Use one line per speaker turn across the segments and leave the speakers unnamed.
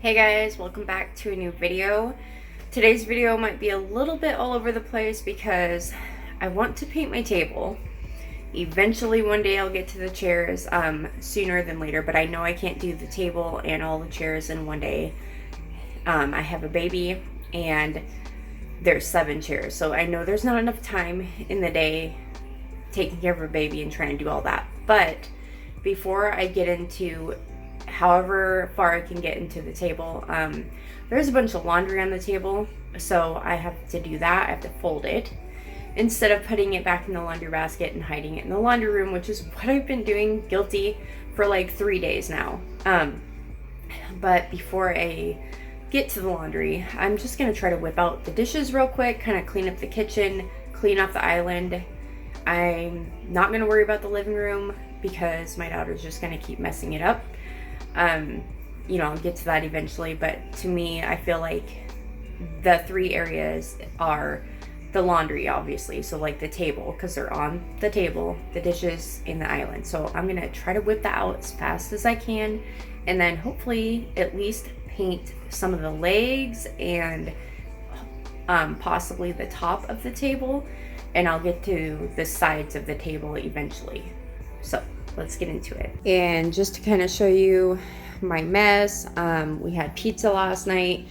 Hey guys, welcome back to a new video. Today's video might be a little bit all over the place because I want to paint my table. Eventually one day I'll get to the chairs sooner than later, but I know I can't do the table and all the chairs in one day. I have a baby and there's 7 chairs, so I know there's not enough time in the day taking care of a baby and trying to do all that. But before I get into however far I can get into the table, there's a bunch of laundry on the table, so I have to do that. I have to fold it instead of putting it back in the laundry basket and hiding it in the laundry room, which is what I've been doing, guilty, for like 3 days now. But before I get to the laundry, I'm just gonna try to whip out the dishes real quick, kind of clean up the kitchen, clean off the island. I'm not gonna worry about the living room because my daughter's just gonna keep messing it up. I'll get to that eventually, but to me, I feel like the 3 areas are the laundry, obviously, so like the table, because they're on the table, the dishes, and the island. So I'm gonna try to whip that out as fast as I can, and then hopefully at least paint some of the legs and possibly the top of the table, and I'll get to the sides of the table eventually. So let's get into it. And just to kind of show you my mess, we had pizza last night,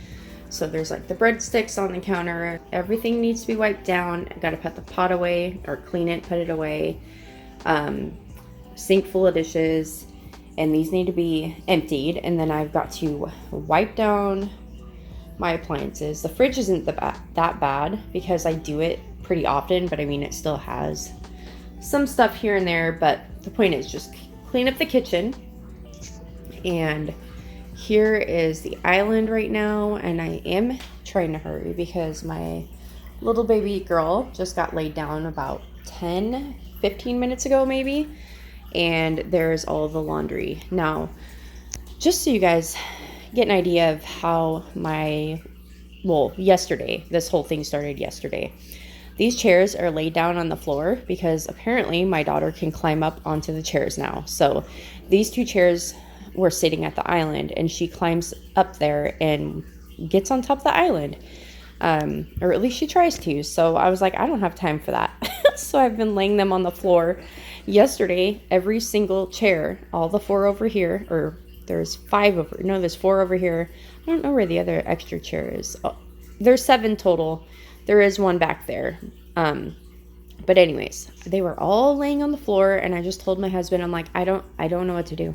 so there's like the breadsticks on the counter. Everything needs to be wiped down. I gotta put the pot away, or clean it, put it away. Sink full of dishes, and these need to be emptied. And then I've got to wipe down my appliances. The fridge isn't that bad because I do it pretty often, but I mean, it still has some stuff here and there. But the point is just clean up the kitchen. And here is the island right now, and I am trying to hurry because my little baby girl just got laid down about 10-15 minutes ago maybe, and there's all the laundry. Now, just so you guys get an idea of how yesterday, this whole thing started yesterday. These chairs are laid down on the floor because apparently my daughter can climb up onto the chairs now. So these 2 chairs were sitting at the island, and she climbs up there and gets on top of the island. Or at least she tries to. So I was like, I don't have time for that. So I've been laying them on the floor. Yesterday, every single chair, all the 4 over here, or there's 4 over here. I don't know where the other extra chair is. Oh, there's 7 total. There is 1 back there. But anyways, they were all laying on the floor, and I just told my husband, I'm like, I don't know what to do.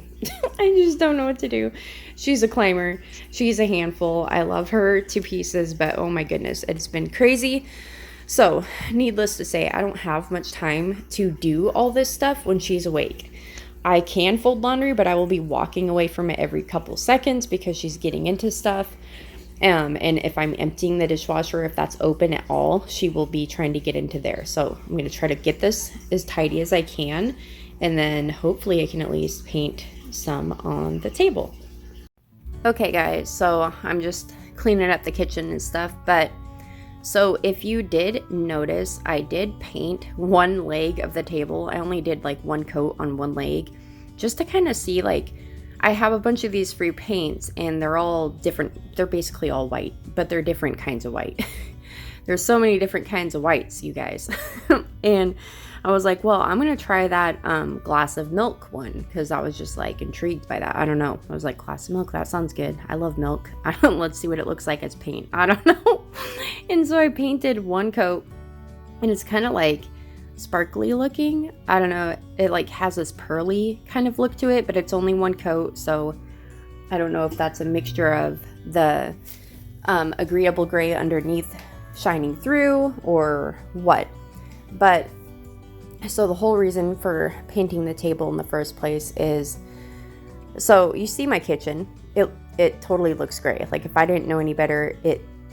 I just don't know what to do. She's a climber. She's a handful. I love her to pieces, but oh my goodness, it's been crazy. So needless to say, I don't have much time to do all this stuff when she's awake. I can fold laundry, but I will be walking away from it every couple seconds because she's getting into stuff. And if I'm emptying the dishwasher, if that's open at all, she will be trying to get into there. So I'm going to try to get this as tidy as I can, and then hopefully I can at least paint some on the table. Okay guys, so I'm just cleaning up the kitchen and stuff, but so if you did notice, I did paint 1 leg of the table. I only did like 1 coat on 1 leg, just to kind of see, like, I have a bunch of these free paints, and they're all different. They're basically all white, but they're different kinds of white. There's so many different kinds of whites, you guys. And I was like, well, I'm going to try that glass of milk one, because I was just like intrigued by that. I don't know. I was like, glass of milk, that sounds good. I love milk. Let's see what it looks like as paint. I don't know. And so I painted 1 coat, and it's kind of like sparkly looking. I don't know, it like has this pearly kind of look to it, but it's only 1 coat, so I don't know if that's a mixture of the agreeable gray underneath shining through or what. But so the whole reason for painting the table in the first place is, so you see my kitchen, it totally looks gray. Like, if I didn't know any better,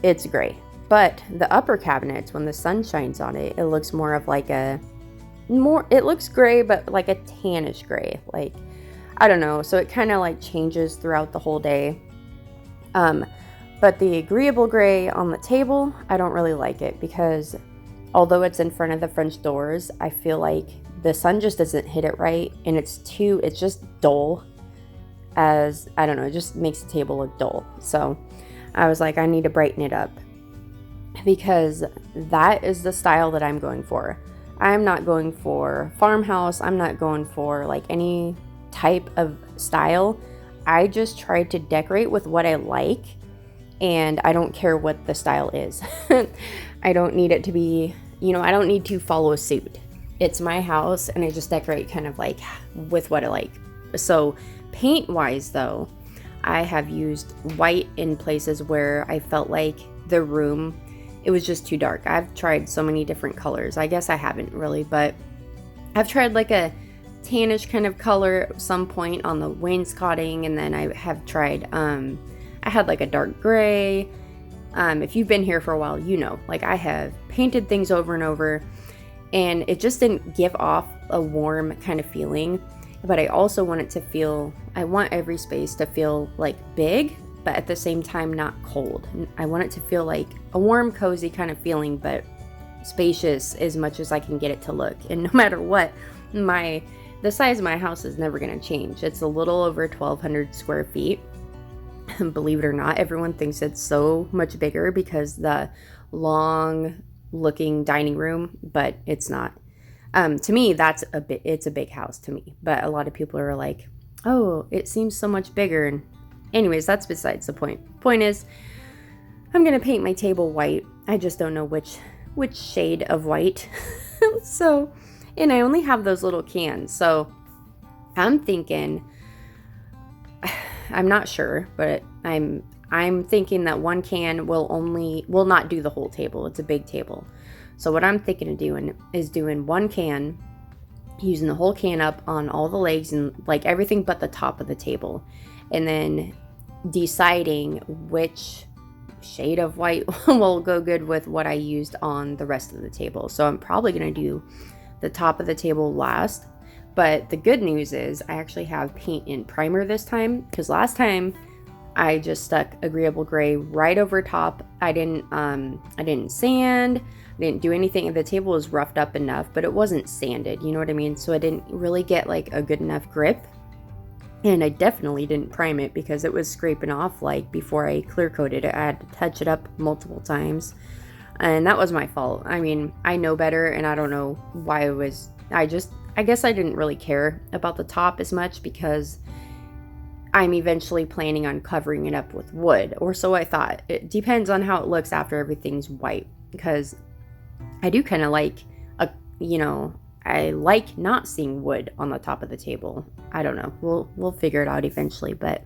it's gray. But the upper cabinets, when the sun shines on it, it looks more of like it looks gray, but like a tannish gray. Like, I don't know. So it kind of like changes throughout the whole day. But the agreeable gray on the table, I don't really like it because although it's in front of the French doors, I feel like the sun just doesn't hit it right, and it's just dull. as, I don't know, it just makes the table look dull. So I was like, I need to brighten it up, because that is the style that I'm going for. I'm not going for farmhouse. I'm not going for like any type of style. I just try to decorate with what I like, and I don't care what the style is. I don't need it to be, I don't need to follow a suit. It's my house, and I just decorate kind of like with what I like. So paint wise though, I have used white in places where I felt like the room, it was just too dark. I've tried so many different colors. I guess I haven't really, but I've tried like a tannish kind of color at some point on the wainscoting, and then I have tried, I had like a dark gray. If you've been here for a while, like I have painted things over and over, and it just didn't give off a warm kind of feeling. But I also want it to feel, I want every space to feel like big, but at the same time not cold. I want it to feel like a warm, cozy kind of feeling, but spacious as much as I can get it to look. And no matter what, the size of my house is never going to change. It's a little over 1,200 square feet. Believe it or not, everyone thinks it's so much bigger because the long looking dining room, but it's not. To me, it's a big house to me, but a lot of people are like, oh, it seems so much bigger. And anyways, that's besides the point. Point is, I'm going to paint my table white. I just don't know which shade of white. So, and I only have those little cans. So I'm thinking, I'm not sure, but I'm thinking that one can will not do the whole table. It's a big table. So what I'm thinking of doing is doing one can, using the whole can up on all the legs and like everything but the top of the table, and then deciding which shade of white will go good with what I used on the rest of the table. So I'm probably going to do the top of the table last. But the good news is I actually have paint and primer this time, because last time I just stuck agreeable gray right over top. I didn't sand, I didn't do anything. The table was roughed up enough, but it wasn't sanded, you know what I mean? So I didn't really get like a good enough grip. And I definitely didn't prime it because it was scraping off like before I clear coated it. I had to touch it up multiple times. And that was my fault. I mean, I know better, and I don't know why I guess I didn't really care about the top as much because I'm eventually planning on covering it up with wood, or so I thought. It depends on how it looks after everything's white, because I do kind of like, I like not seeing wood on the top of the table. I don't know. We'll figure it out eventually. But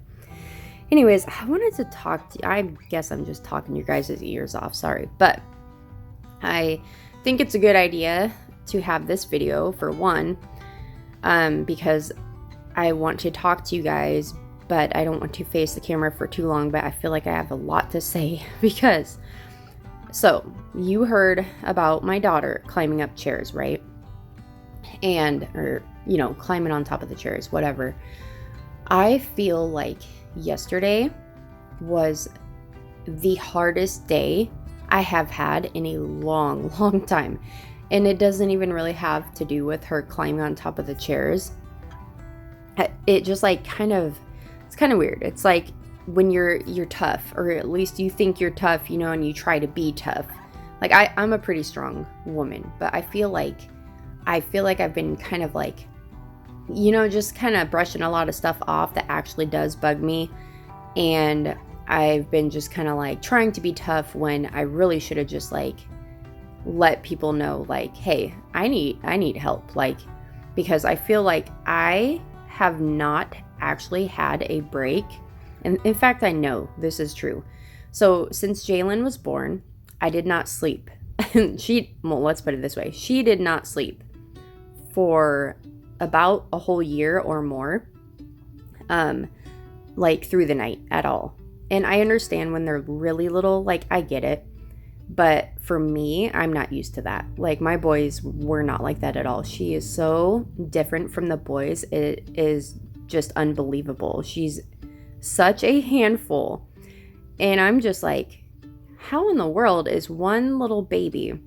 anyways, I wanted to talk to you. I guess I'm just talking your guys' ears off. Sorry. But I think it's a good idea to have this video for one, because I want to talk to you guys, but I don't want to face the camera for too long. But I feel like I have a lot to say because, so you heard about my daughter climbing up chairs, right? Or climbing on top of the chairs, whatever. I feel like yesterday was the hardest day I have had in a long, long time. And it doesn't even really have to do with her climbing on top of the chairs. It just like it's kind of weird. It's like when you're tough, or at least you think you're tough, and you try to be tough. Like I'm a pretty strong woman, but I feel like I've been kind of like, just kind of brushing a lot of stuff off that actually does bug me. And I've been just kind of like trying to be tough when I really should have just like let people know, like, hey, I need help. Like, because I feel like I have not actually had a break. And in fact, I know this is true. So since Jalen was born, I did not sleep. Let's put it this way. She did not sleep for about a whole year or more, like through the night at all. And I understand when they're really little, like I get it. But for me, I'm not used to that. Like my boys were not like that at all. She is so different from the boys. It is just unbelievable. She's such a handful. And I'm just like, how in the world is one little baby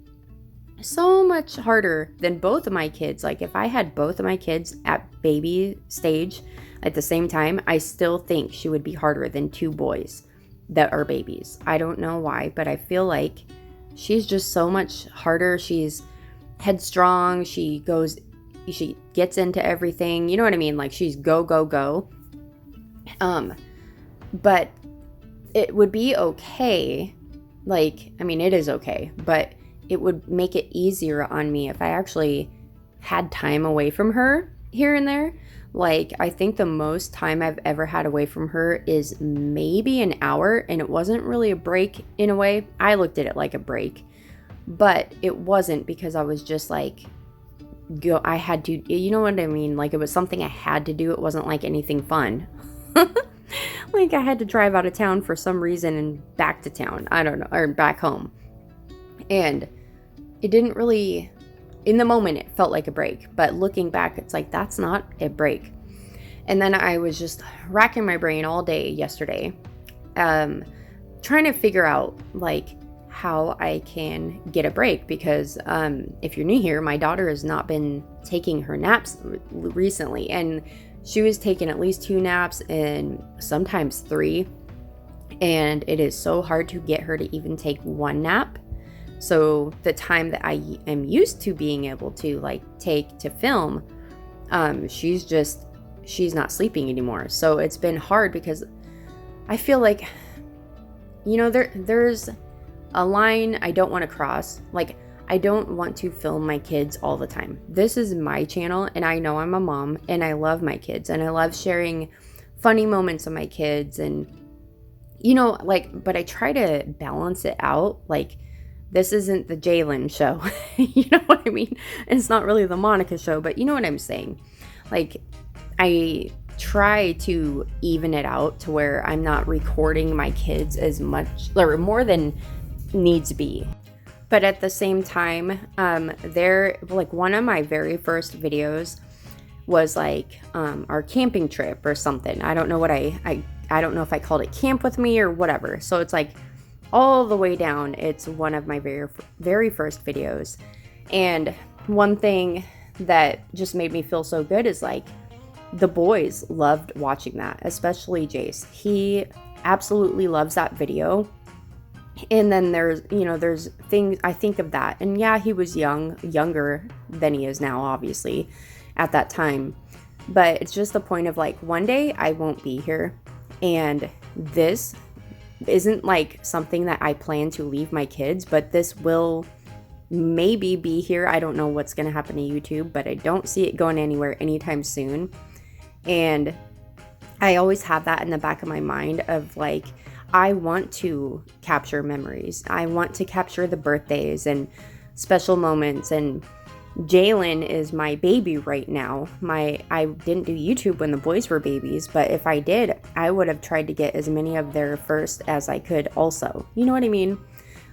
so much harder than both of my kids? Like if I had both of my kids at baby stage, At the same time, I still think she would be harder than 2 boys that are babies. I don't know why, but I feel like she's just so much harder. She's headstrong. She gets into everything. You know what I mean? Like, she's go, go, go. But it would be okay. Like, I mean, it is okay, but it would make it easier on me if I actually had time away from her here and there. Like, I think the most time I've ever had away from her is maybe an hour, and it wasn't really a break in a way. I looked at it like a break, but it wasn't, because I was just like, I had to, you know what I mean? Like, it was something I had to do. It wasn't like anything fun. Like, I had to drive out of town for some reason and back to town. I don't know, or back home. And it didn't really, in the moment, it felt like a break. But looking back, it's like, that's not a break. And then I was just racking my brain all day yesterday, trying to figure out, like, how I can get a break. Because if you're new here, my daughter has not been taking her naps recently. And she was taking at least 2 naps and sometimes 3. And it is so hard to get her to even take 1 nap. So the time that I am used to being able to, like, take to film, she's not sleeping anymore. So it's been hard, because I feel like, you know, there's a line I don't want to cross. Like, I don't want to film my kids all the time. This is my channel, and I know I'm a mom, and I love my kids, and I love sharing funny moments of my kids, and, you know, like, but I try to balance it out. Like, this isn't the Jalen show. You know what I mean? It's not really the Monica show, but you know what I'm saying? Like, I try to even it out to where I'm not recording my kids as much, or more than needs be. But at the same time, they're like, one of my very first videos was like our camping trip or something. I don't know what I don't know if I called it Camp With Me or whatever. So it's like all the way down. It's one of my very first videos. And one thing that just made me feel so good is, like, the boys loved watching that, especially Jace. He absolutely loves that video. And then there's things I think of that. And yeah, he was younger than he is now, obviously, at that time. But it's just the point of, like, one day I won't be here. And this isn't, like, something that I plan to leave my kids, but this will maybe be here. I don't know what's going to happen to YouTube, but I don't see it going anywhere anytime soon. And I always have that in the back of my mind of, like, I want to capture memories. I want to capture the birthdays and special moments. And Jalen is my baby right now. I didn't do YouTube when the boys were babies, but if I did, I would have tried to get as many of their first as I could also. You know what I mean?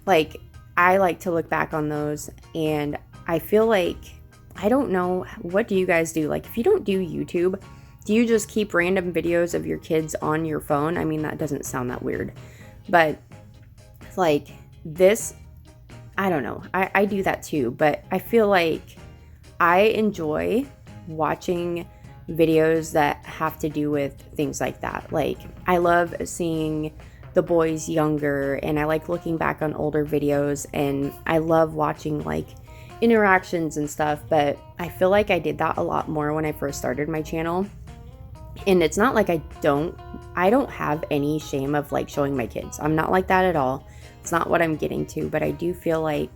Like, I like to look back on those, and I feel like, I don't know, what do you guys do? Like, if you don't do YouTube, do you just keep random videos of your kids on your phone? I mean, that doesn't sound that weird, but like this, I don't know. I do that too, but I feel like I enjoy watching videos that have to do with things like that. Like, I love seeing the boys younger, and I like looking back on older videos, and I love watching, like, interactions and stuff. But I feel like I did that a lot more when I first started my channel. And it's not like I don't have any shame of, like, showing my kids. I'm not like that at all. It's not what I'm getting to, but I do feel like,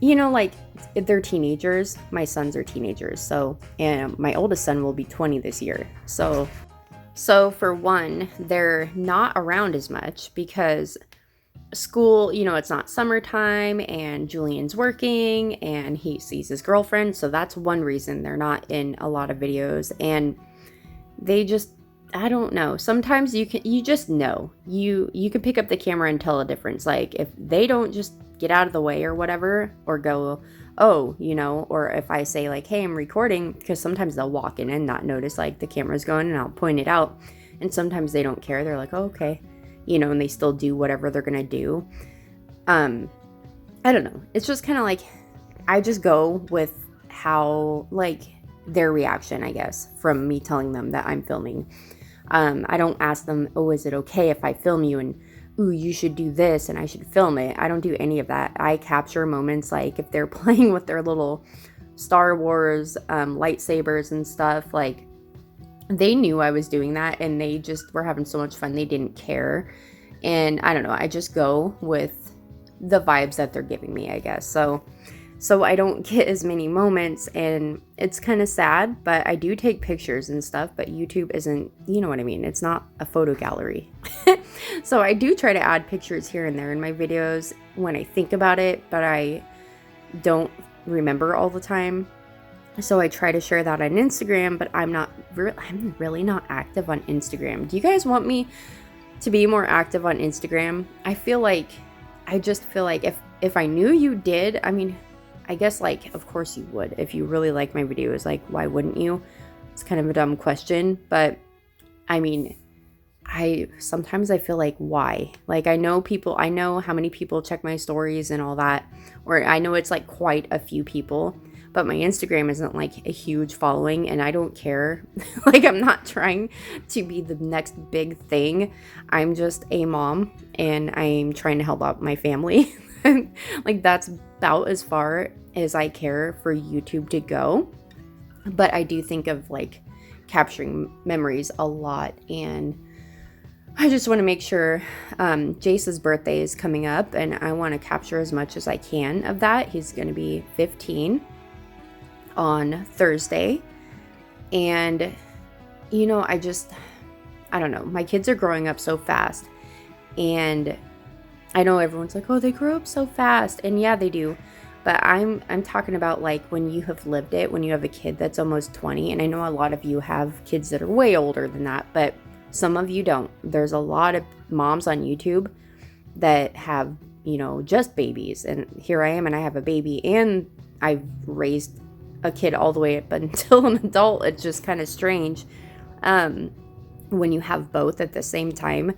you know, like, if they're teenagers, my sons are teenagers. So, and my oldest son will be 20 this year. So for one, they're not around as much because school, you know, it's not summertime, and Julian's working and he sees his girlfriend. So that's one reason they're not in a lot of videos. And they just, I don't know. Sometimes you just know. You can pick up the camera and tell a difference. Like, if they don't just get out of the way or whatever, or go, oh, you know, or if I say, like, hey, I'm recording, because sometimes they'll walk in and not notice, like, the camera's going, and I'll point it out. And sometimes they don't care. They're like, oh, okay, you know, and they still do whatever they're gonna do. I don't know. It's just kind of like, I just go with how, like, their reaction, I guess, from me telling them that I'm filming. I don't ask them, oh, is it okay if I film you? And, ooh, you should do this and I should film it. I don't do any of that. I capture moments like if they're playing with their little Star Wars lightsabers and stuff, like they knew I was doing that and they just were having so much fun. They didn't care. And I don't know, I just go with the vibes that they're giving me, I guess. So I don't get as many moments, and it's kind of sad, but I do take pictures and stuff, but YouTube isn't, you know what I mean? It's not a photo gallery. So I do try to add pictures here and there in my videos when I think about it, but I don't remember all the time. So I try to share that on Instagram, but I'm really not active on Instagram. Do you guys want me to be more active on Instagram? I just feel like if I knew you did, I mean, I guess, like, of course you would. If you really like my videos, like, why wouldn't you? It's kind of a dumb question, but I mean, sometimes I feel like, why? Like, I know how many people check my stories and all that, or I know it's like quite a few people, but my Instagram isn't like a huge following, and I don't care. Like, I'm not trying to be the next big thing. I'm just a mom, and I'm trying to help out my family. Like, that's about as far as I care for YouTube to go. But I do think of like capturing memories a lot, and I just want to make sure Jace's birthday is coming up, and I want to capture as much as I can of that. He's going to be 15 on Thursday, and you know, I don't know, my kids are growing up so fast, and I know everyone's like, oh, they grow up so fast, and yeah, they do. But I'm talking about like when you have lived it, when you have a kid that's almost 20, and I know a lot of you have kids that are way older than that, but some of you don't. There's a lot of moms on YouTube that have, you know, just babies, and here I am, and I have a baby, and I've raised a kid all the way up until an adult. It's just kind of strange when you have both at the same time.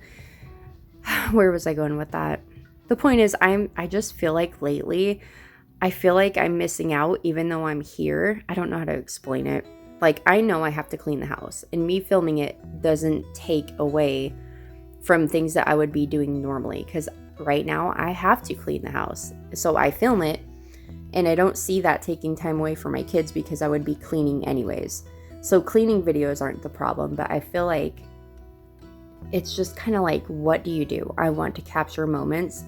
Where was I going with that? The point is, I just feel like lately, I feel like I'm missing out even though I'm here. I don't know how to explain it. Like, I know I have to clean the house, and me filming it doesn't take away from things that I would be doing normally, because right now I have to clean the house. So I film it, and I don't see that taking time away from my kids because I would be cleaning anyways. So cleaning videos aren't the problem, but I feel like it's just kind of like, what do you do? I want to capture moments,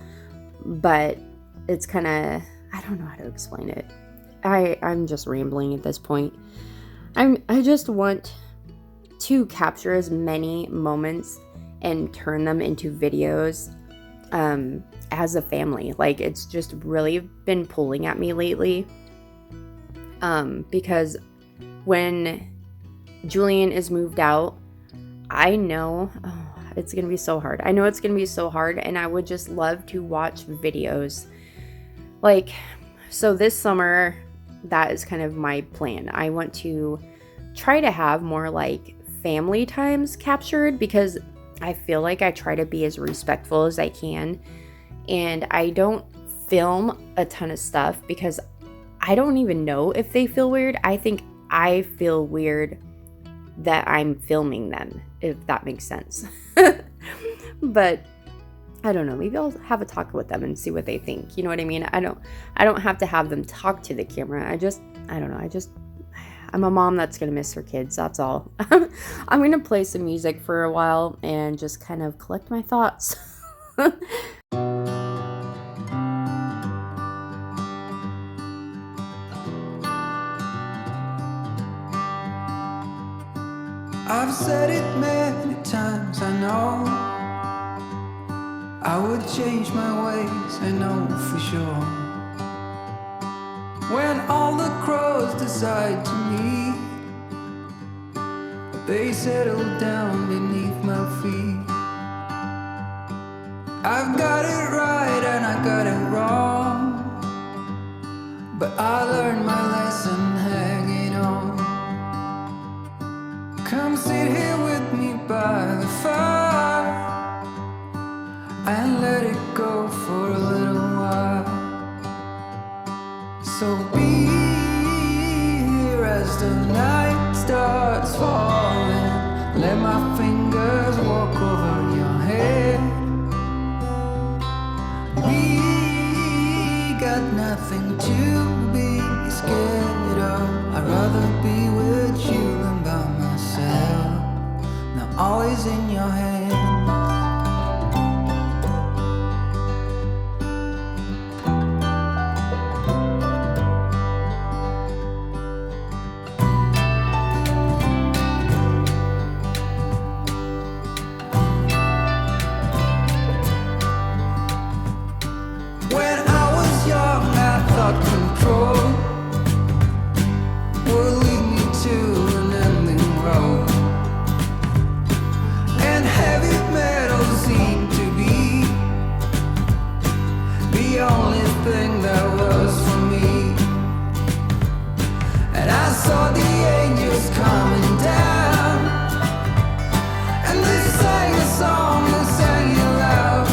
but it's kind of, I don't know how to explain it. I'm just rambling at this point. I just want to capture as many moments and turn them into videos as a family. Like, it's just really been pulling at me lately, because when Julian is moved out, I know it's going to be so hard. I know it's going to be so hard, and I would just love to watch videos. Like, so this summer, that is kind of my plan. I want to try to have more like family times captured, because I feel like I try to be as respectful as I can, and I don't film a ton of stuff because I don't even know if they feel weird. I think I feel weird that I'm filming them, if that makes sense. But I don't know, maybe I'll have a talk with them and see what they think. You know what I mean? I don't have to have them talk to the camera. I don't know. I'm a mom that's going to miss her kids. That's all. I'm going to play some music for a while and just kind of collect my thoughts.
I've said it many times, I know I would change my ways, I know for sure. When all the crows decide to meet, they settle down beneath my feet. I've got it right and I got it wrong, but I learned my lesson hanging on. Come sit here with me by the fire and let it go for a little while. So be here as the night got nothing to be scared of. I'd rather be with you than by myself. Now all is in your hands. When I was young, I thought control would lead me to an ending road, and heavy metal seemed to be the only thing that was for me. And I saw the angels coming down, and they sang a song and sang it loud.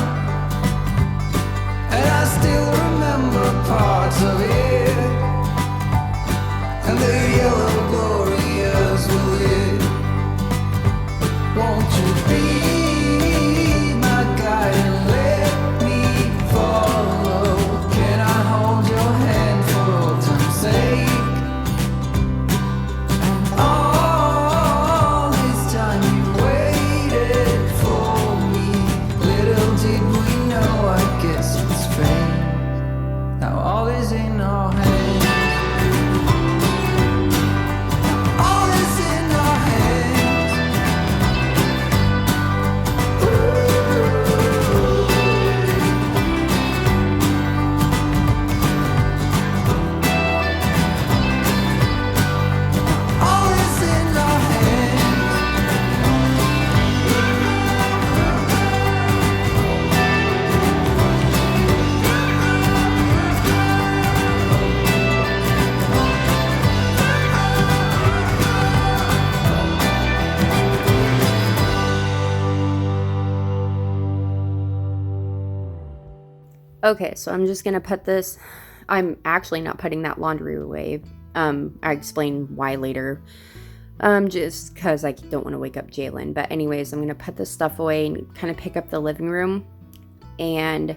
And I still remember parts of it, and the yellow glorious will lit. Won't you be my guide and let me follow? Can I hold your hand for old time's sake? And all this time you waited for me. Little did we know, I guess it's fate. Now all is in our hands. All is in our hands. All is in our hands.
Okay, so I'm just gonna put this. I'm actually not putting that laundry away. I explain why later. Just because I don't want to wake up Jalen. But anyways, I'm gonna put this stuff away and kind of pick up the living room. And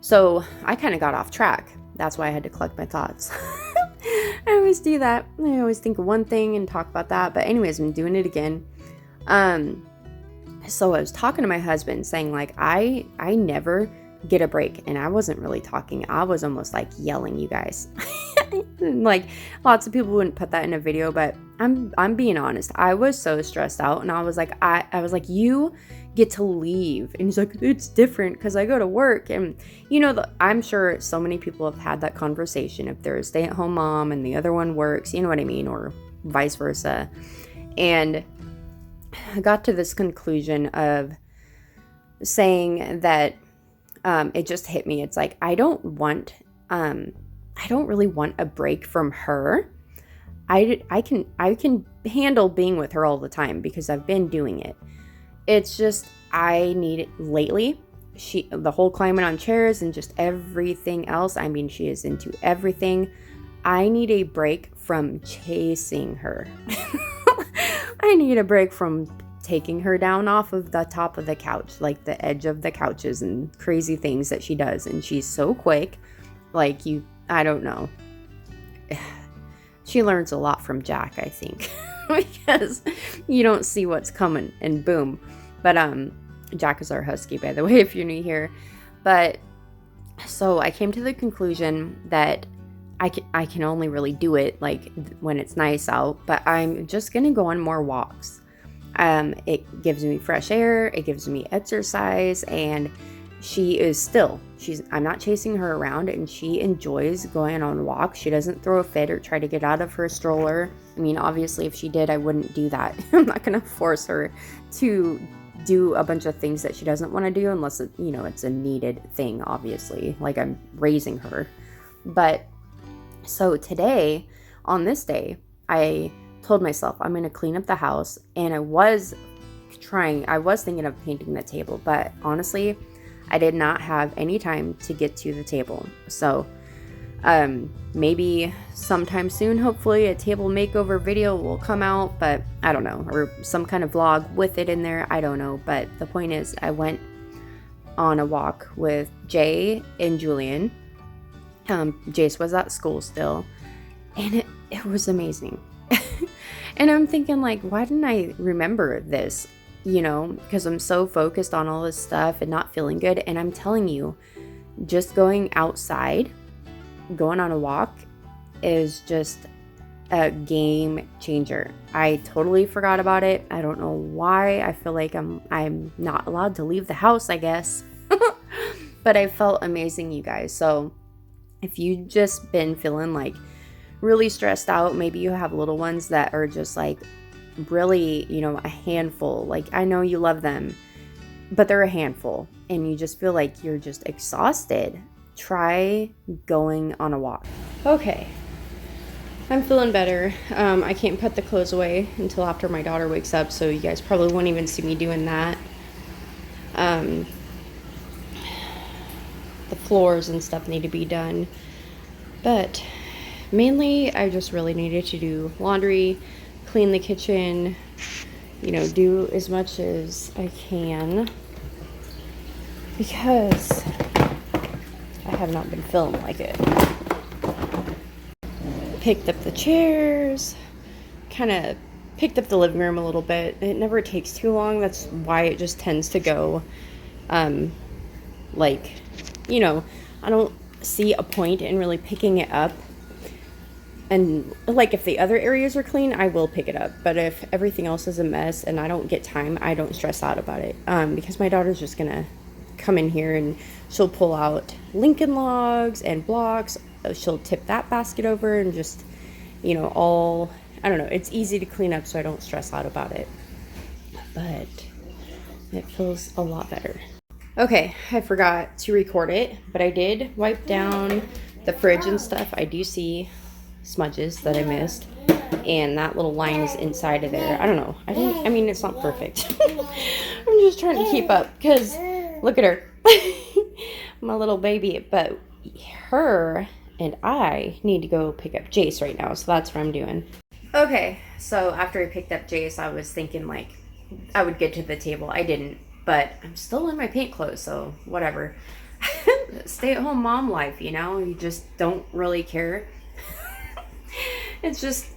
so I kind of got off track. That's why I had to collect my thoughts. I always do that. I always think of one thing and talk about that. But anyways, I'm doing it again. So I was talking to my husband saying like, I never get a break, and I wasn't really talking. I was almost like yelling, you guys. Like lots of people wouldn't put that in a video, but I'm being honest. I was so stressed out, and I was like, I was like, you get to leave. And he's like, it's different because I go to work. And you know, I'm sure so many people have had that conversation. If they're a stay-at-home mom and the other one works, you know what I mean, or vice versa. And I got to this conclusion of saying that it just hit me. It's like, I don't really want a break from her. I can handle being with her all the time because I've been doing it. It's just, I need it lately. The whole climbing on chairs and just everything else. I mean, she is into everything. I need a break from chasing her. I need a break from taking her down off of the top of the couch, like the edge of the couches and crazy things that she does. And she's so quick. Like I don't know. She learns a lot from Jack, I think, because you don't see what's coming and boom. But Jack is our husky, by the way, if you're new here. But so I came to the conclusion that I can only really do it like when it's nice out, but I'm just gonna go on more walks. It gives me fresh air, it gives me exercise, and I'm not chasing her around, and she enjoys going on walks. She doesn't throw a fit or try to get out of her stroller. I mean, obviously if she did, I wouldn't do that. I'm not gonna force her to do a bunch of things that she doesn't want to do unless it's a needed thing, obviously, like I'm raising her. But so today, on this day, I told myself I'm going to clean up the house, and I was thinking of painting the table, but honestly, I did not have any time to get to the table. So maybe sometime soon, hopefully, a table makeover video will come out, but I don't know, or some kind of vlog with it in there. I don't know, but the point is, I went on a walk with Jay and Julian, Jace was at school still, and it was amazing. And I'm thinking, like, why didn't I remember this? You know, because I'm so focused on all this stuff and not feeling good. And I'm telling you, just going outside, going on a walk is just a game changer. I totally forgot about it. I don't know why. I feel like I'm not allowed to leave the house, I guess. But I felt amazing, you guys. So if you've just been feeling like really stressed out, maybe you have little ones that are just like really, you know, a handful. Like, I know you love them, but they're a handful, and you just feel like you're just exhausted. Try going on a walk. Okay, I'm feeling better. I can't put the clothes away until after my daughter wakes up, so you guys probably won't even see me doing that. The floors and stuff need to be done, but mainly I just really needed to do laundry, clean the kitchen, you know, do as much as I can, because I have not been feeling like it. Picked up the chairs, kind of picked up the living room a little bit. It never takes too long. That's why it just tends to go, like, you know, I don't see a point in really picking it up. And like, if the other areas are clean, I will pick it up. But if everything else is a mess and I don't get time, I don't stress out about it. Because my daughter's just gonna come in here and she'll pull out Lincoln logs and blocks. She'll tip that basket over and just, you know, all, I don't know. It's easy to clean up, so I don't stress out about it. But it feels a lot better. Okay, I forgot to record it, but I did wipe down the fridge and stuff. I do see smudges that I missed, and that little line is inside of there. I don't know. I mean, it's not perfect. I'm just trying to keep up, because look at her. My little baby. But her and I need to go pick up Jace right now, so that's what I'm doing. Okay, so after I picked up Jace, I was thinking, like, I would get to the table. I didn't, but I'm still in my paint clothes, so whatever. Stay-at-home mom life, you know? You just don't really care. It's just,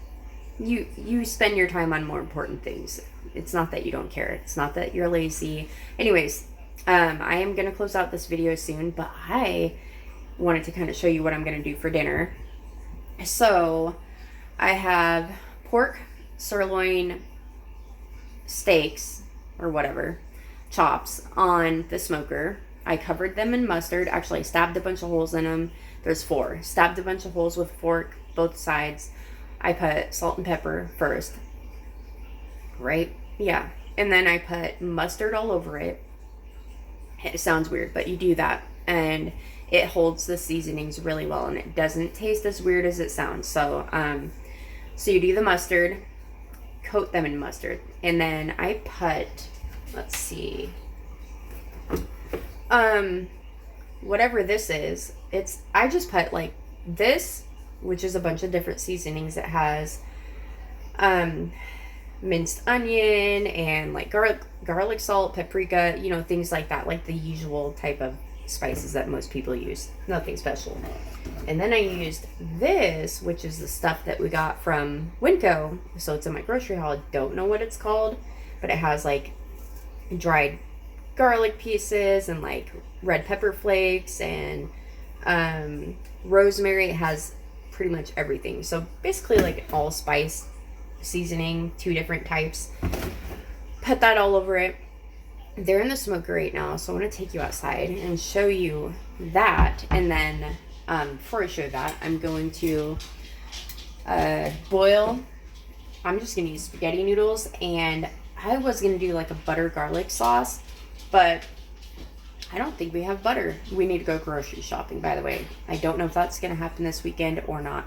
you spend your time on more important things. It's not that you don't care. It's not that you're lazy. Anyways, I am going to close out this video soon, but I wanted to kind of show you what I'm going to do for dinner. So I have pork, sirloin, steaks, or whatever, chops on the smoker. I covered them in mustard. Actually, I stabbed a bunch of holes in them. There's 4. Stabbed a bunch of holes with fork, both sides. I put salt and pepper first. Right? Yeah. And then I put mustard all over it. It sounds weird, but you do that, and it holds the seasonings really well, and it doesn't taste as weird as it sounds. So, so you do the mustard, coat them in mustard, and then I put, let's see, whatever this is, I just put like this, which is a bunch of different seasonings. It has, minced onion and like garlic salt, paprika, you know, things like that, like the usual type of spices that most people use. Nothing special. And then I used this, which is the stuff that we got from Winco. So it's in my grocery haul. I don't know what it's called, but it has like dried garlic pieces and like red pepper flakes and rosemary. It has pretty much everything. So basically like all spice seasoning, 2 different types. Put that all over it. They're in the smoker right now, so I want to take you outside and show you that. And then before I show that, I'm going to boil. I'm just going to use spaghetti noodles, and I was going to do like a butter garlic sauce, but I don't think we have butter. We need to go grocery shopping, by the way. I don't know if that's going to happen this weekend or not.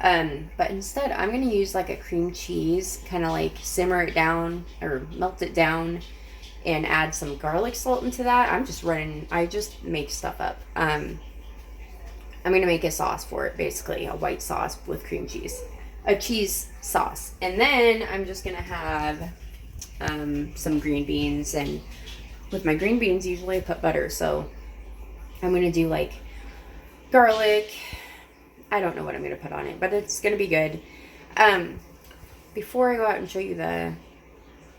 But instead, I'm going to use like a cream cheese, kind of like simmer it down or melt it down and add some garlic salt into that. I just make stuff up. I'm going to make a sauce for it, basically a white sauce with cream cheese, a cheese sauce. And then I'm just going to have some green beans, and with my green beans, usually I put butter. So I'm going to do like garlic. I don't know what I'm going to put on it, but it's going to be good. Before I go out and show you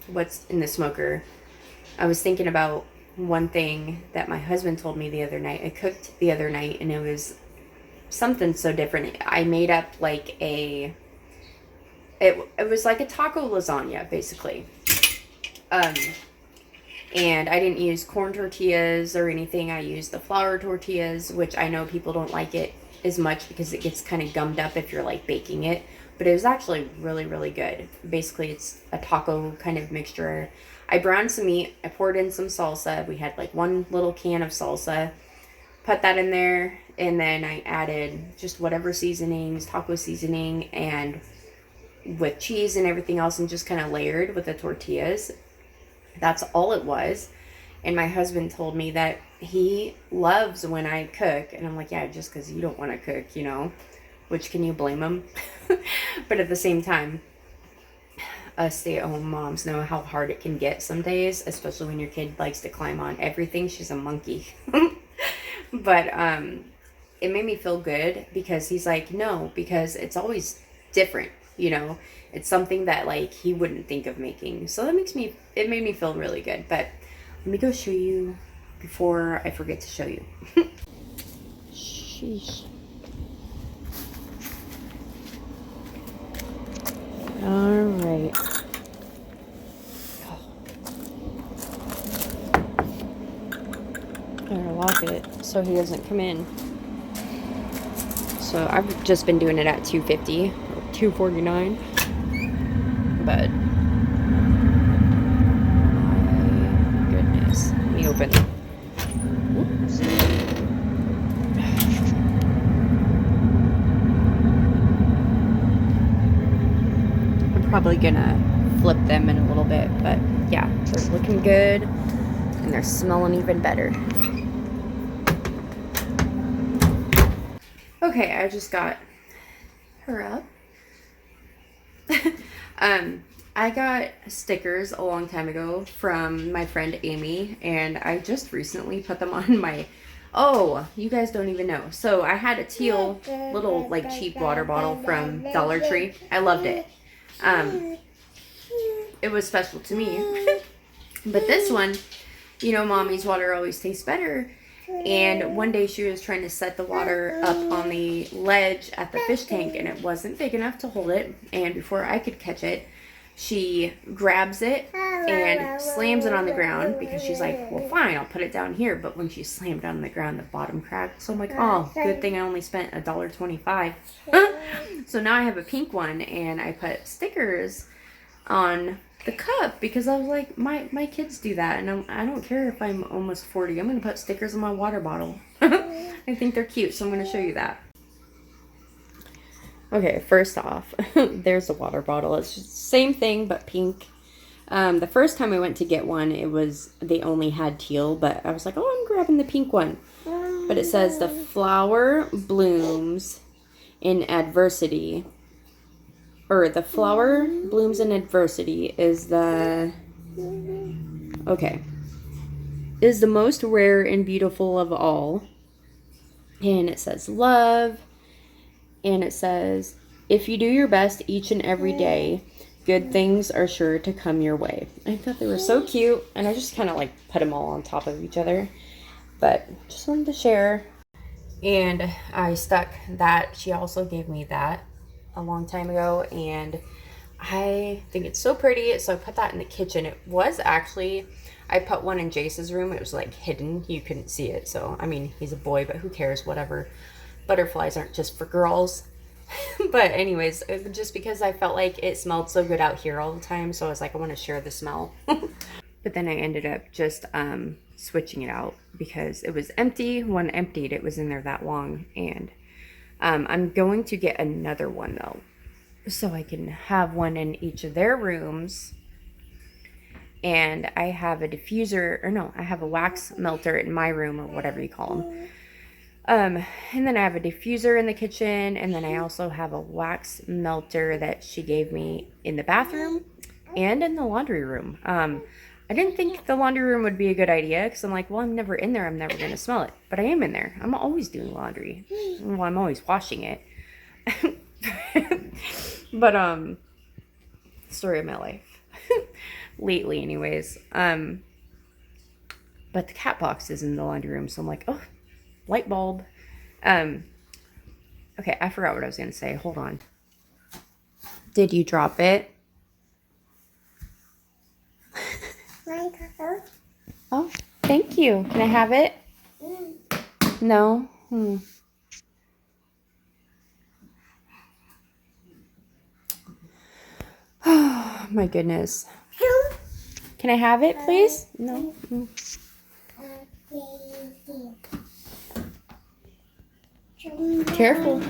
what's in the smoker, I was thinking about one thing that my husband told me the other night. I cooked the other night, and it was something so different. I made up like it was like a taco lasagna, basically. And I didn't use corn tortillas or anything. I used the flour tortillas, which I know people don't like it as much because it gets kind of gummed up if you're like baking it. But it was actually really, really good. Basically, it's a taco kind of mixture. I browned some meat. I poured in some salsa. We had like one little can of salsa. Put that in there. And then I added just whatever seasonings, taco seasoning, and with cheese and everything else, and just kind of layered with the tortillas. That's all it was. And my husband told me that he loves when I cook. And I'm like, yeah, just because you don't want to cook, you know. Which, can you blame him? But at the same time, us stay-at-home moms know how hard it can get some days, especially when your kid likes to climb on everything. She's a monkey. But it made me feel good because he's like, no, because it's always different, you know. It's something that like he wouldn't think of making. So it made me feel really good. But let me go show you before I forget to show you. Sheesh. All right. Better lock it so he doesn't come in. So I've just been doing it at 250 or 249. But my goodness. Let me open it. Oops. Probably gonna flip them in a little bit, but yeah, they're looking good and they're smelling even better. Okay, I just got her up. I got stickers a long time ago from my friend Amy, and I just recently put them on my, oh, you guys don't even know. So I had a teal little like cheap water bottle from Dollar Tree. I loved it. It was special to me. But this one, you know, mommy's water always tastes better. And one day she was trying to set the water up on the ledge at the fish tank, and it wasn't big enough to hold it. And before I could catch it, she grabs it and slams it on the ground because she's like, well, fine, I'll put it down here. But when she slammed it on the ground, the bottom cracked. So I'm like, oh, good thing I only spent $1.25. So now I have a pink one, and I put stickers on the cup because I was like, my kids do that, and I don't care if I'm almost 40. I'm going to put stickers on my water bottle. I think they're cute, so I'm going to show you that. Okay, first off, there's the water bottle. It's just the same thing, but pink. The first time I went to get one, they only had teal, but I was like, oh, I'm grabbing the pink one. But it says the flower blooms in adversity. Or the flower blooms in adversity is the most rare and beautiful of all. And it says love. And it says, if you do your best each and every day, good things are sure to come your way. I thought they were so cute, and I just kind of like put them all on top of each other. But just wanted to share. And I stuck that. She also gave me that a long time ago, and I think it's so pretty. So I put that in the kitchen. It was actually, I put one in Jace's room. It was like hidden. You couldn't see it. So, I mean, he's a boy, but who cares? Whatever. Butterflies aren't just for girls. But anyways, just because I felt like it smelled so good out here all the time, so I was like, I want to share the smell. But then I ended up just switching it out because it was empty. When emptied, it was in there that long. And I'm going to get another one though, so I can have one in each of their rooms. And I have a diffuser, or no, I have a wax melter in my room, or whatever you call them. And then I have a diffuser in the kitchen, and then I also have a wax melter that she gave me in the bathroom and in the laundry room. I didn't think the laundry room would be a good idea because I'm like, well, I'm never in there. I'm never going to smell it. But I am in there. I'm always doing laundry. Well, I'm always washing it. But, story of my life. Lately, anyways. But the cat box is in the laundry room. So I'm like, oh, light bulb. Okay, I forgot what I was going to say. Hold on. Did you drop it? Oh, thank you. Can I have it? No? Oh, my goodness. Can I have it, please? No? Careful.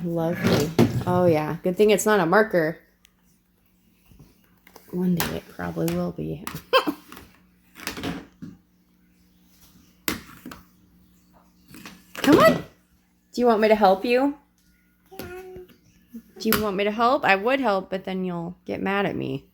Lovely. Oh, yeah. Good thing it's not a marker. One day it probably will be. Come on. Do you want me to help you? Do you want me to help? I would help, but then you'll get mad at me.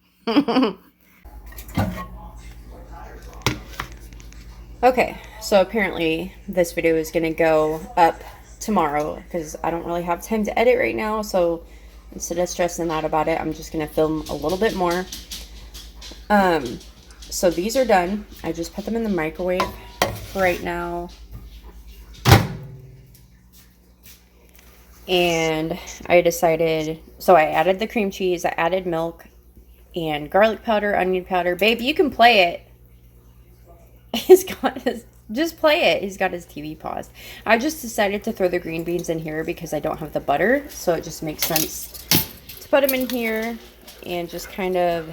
Okay, so apparently this video is going to go up tomorrow because I don't really have time to edit right now. So instead of stressing out about it, I'm just going to film a little bit more. So these are done. I just put them in the microwave for right now. And I decided, so I added the cream cheese, I added milk and garlic powder, onion powder. Babe, you can play it. He's got his, just play it. He's got his TV paused. I just decided to throw the green beans in here because I don't have the butter. So it just makes sense to put them in here and just kind of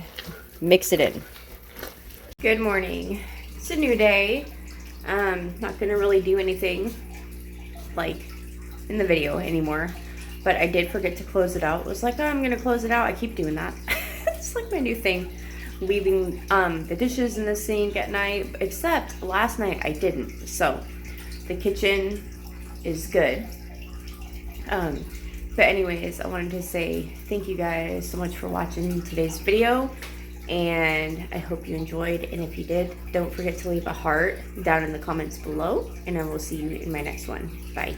mix it in. Good morning. It's a new day. Not gonna really do anything like in the video anymore, but I did forget to close it out. It was like, oh, I'm gonna close it out. I keep doing that. It's like my new thing, leaving the dishes in the sink at night, except last night I didn't. So the kitchen is good. But anyways, I wanted to say thank you guys so much for watching today's video, and I hope you enjoyed. And if you did, don't forget to leave a heart down in the comments below, and I will see you in my next one. Bye.